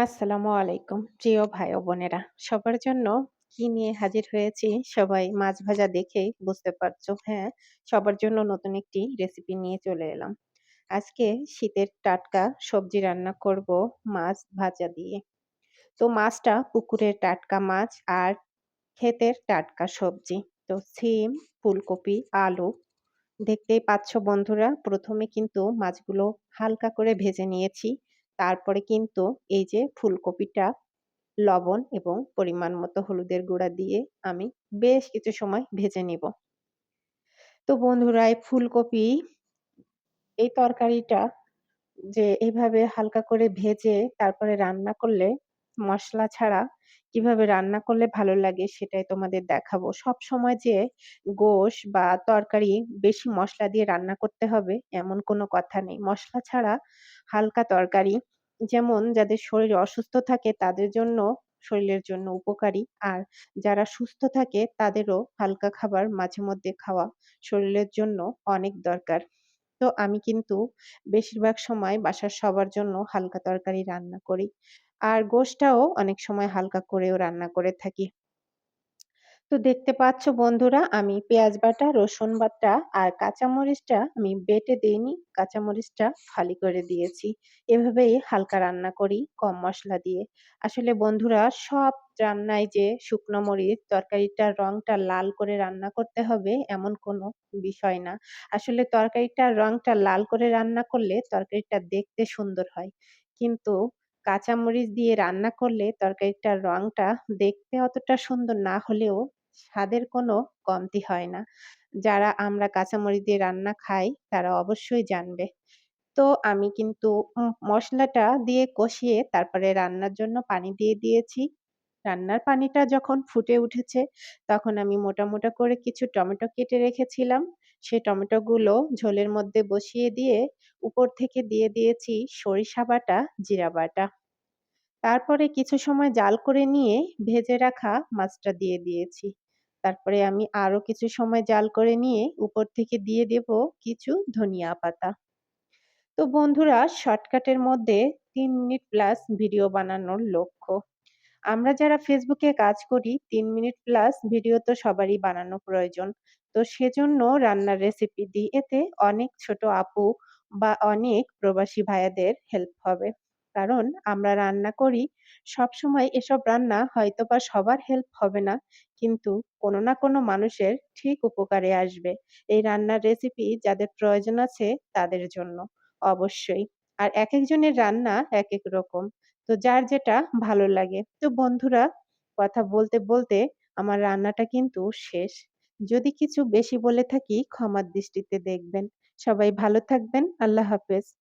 আসসালামু আলাইকুম। প্রিয় ভাই ও বোনেরা, সবার জন্য কি নিয়ে হাজির হয়েছি সবাই মাছ ভাজা দেখেই বুঝতে পারছো। হ্যাঁ, সবার জন্য নতুন একটি রেসিপি নিয়ে চলে এলাম। আজকে শীতের টাটকা সবজি রান্না করব মাছ ভাজা দিয়ে। তো মাছটা পুকুরের টাটকা মাছ আর ক্ষেতের টাটকা সবজি। তো সিম, ফুলকপি, আলু দেখতেই পাচ্ছ বন্ধুরা, ১ম এ কিন্তু মাছগুলো হালকা করে ভেজে নিয়েছি। তারপরে কিন্তু এই যে ফুলকপিটা লবণ এবং পরিমাণ মতো হলুদের গুঁড়া দিয়ে আমি বেশ কিছু সময় ভেজে নিব। তো বন্ধুরা এই ফুলকপি এই তরকারিটা যে এভাবে হালকা করে ভেজে তারপরে রান্না করলে মসলা ছাড়া কিভাবে রান্না করলে ভালো লাগে সেটাই তোমাদের দেখাবো। সবসময় যে গোশ বা তরকারি বেশি মসলা দিয়ে রান্না করতে হবে এমন কোনো কথা নেই। মসলা ছাড়া হালকা তরকারি যেমন যাদের শরীর অসুস্থ থাকে তাদের জন্য শরীরের জন্য উপকারী। আর যারা সুস্থ থাকে তাদেরও হালকা খাবার মাঝে মধ্যে খাওয়া শরীরের জন্য অনেক দরকার। তো আমি কিন্তু বেশিরভাগ সময় বাসার সবার জন্য হালকা তরকারি রান্না করি। আর গোশটাও অনেক সময় হালকা করেও রান্না করে থাকি। তো দেখতে পাচ্ছ বন্ধুরা, আমি পেঁয়াজ বাটা, রসুন বাটা আর কাঁচামরিচটা আমি বেটে দেইনি। কাঁচামরিচটা ফালি করে দিয়েছি। এভাবেই হালকা রান্না করি কম মসলা দিয়ে। আসলে বন্ধুরা সব রান্নায় যে শুকনো মরিচ তরকারিটার রংটা লাল করে রান্না করতে হবে এমন কোনো বিষয় না। আসলে তরকারিটার রংটা লাল করে রান্না করলে তরকারিটা দেখতে সুন্দর হয়। কিন্তু কাঁচামরিচ দিয়ে রান্না করলে তরকারিটার রংটা দেখতে অতটা সুন্দর না হলেও স্বাদের কোনো কমতি হয় না। যারা আমরা কাঁচামরিচ দিয়ে রান্না খাই তারা অবশ্যই জানবে। তো আমি কিন্তু মসলাটা দিয়ে কষিয়ে তারপরে রান্নার জন্য পানি দিয়ে দিয়েছি। রান্নার পানিটা যখন ফুটে উঠেছে তখন আমি মোটা, মোটা করে কিছু টমেটো কেটে রেখেছিলাম। সেই টমেটোগুলো ঝোলের মধ্যে বসিয়ে দিয়ে উপর থেকে দিয়ে দিয়েছি সরিষা বাটা, জিরা বাটা। তারপরে কিছু সময় জাল করে নিয়ে ভেজে রাখা মাছটা দিয়ে দিয়েছি। তারপরে আমি আরো কিছু সময় জাল করে নিয়ে উপর থেকে দিয়ে দেব কিছু ধনিয়া পাতা। তো বন্ধুরা শর্টকাটের মধ্যে ৩ মিনিট প্লাস ভিডিও বানানোর লক্ষ্য। আমরা যারা ফেসবুকে কাজ করি ৩ মিনিট প্লাস ভিডিও তো সবারই বানানো প্রয়োজন। তো সেজন্য রান্নার রেসিপি দিই। এতে অনেক ছোট আপু বা অনেক প্রবাসী ভাইয়াদের হেল্প হবে। কারণ আমরা রান্না করি, সবসময় এসব রান্না হয়তোবা সবার হেল্প হবে না। কিন্তু কোনো না কোনো মানুষের ঠিক উপকারে আসবে। এই রান্নার রেসিপি যাদের প্রয়োজন আছে তাদের জন্য অবশ্যই। আর একেকজনের রান্না একেক রকম। তো যার যেটা ভালো লাগে। তো বন্ধুরা কথা বলতে, বলতে আমার রান্নাটা কিন্তু শেষ। যদি কিছু বেশি বলে থাকি ক্ষমার দৃষ্টিতে দেখবেন। সবাই ভালো থাকবেন। আল্লাহ হাফেজ।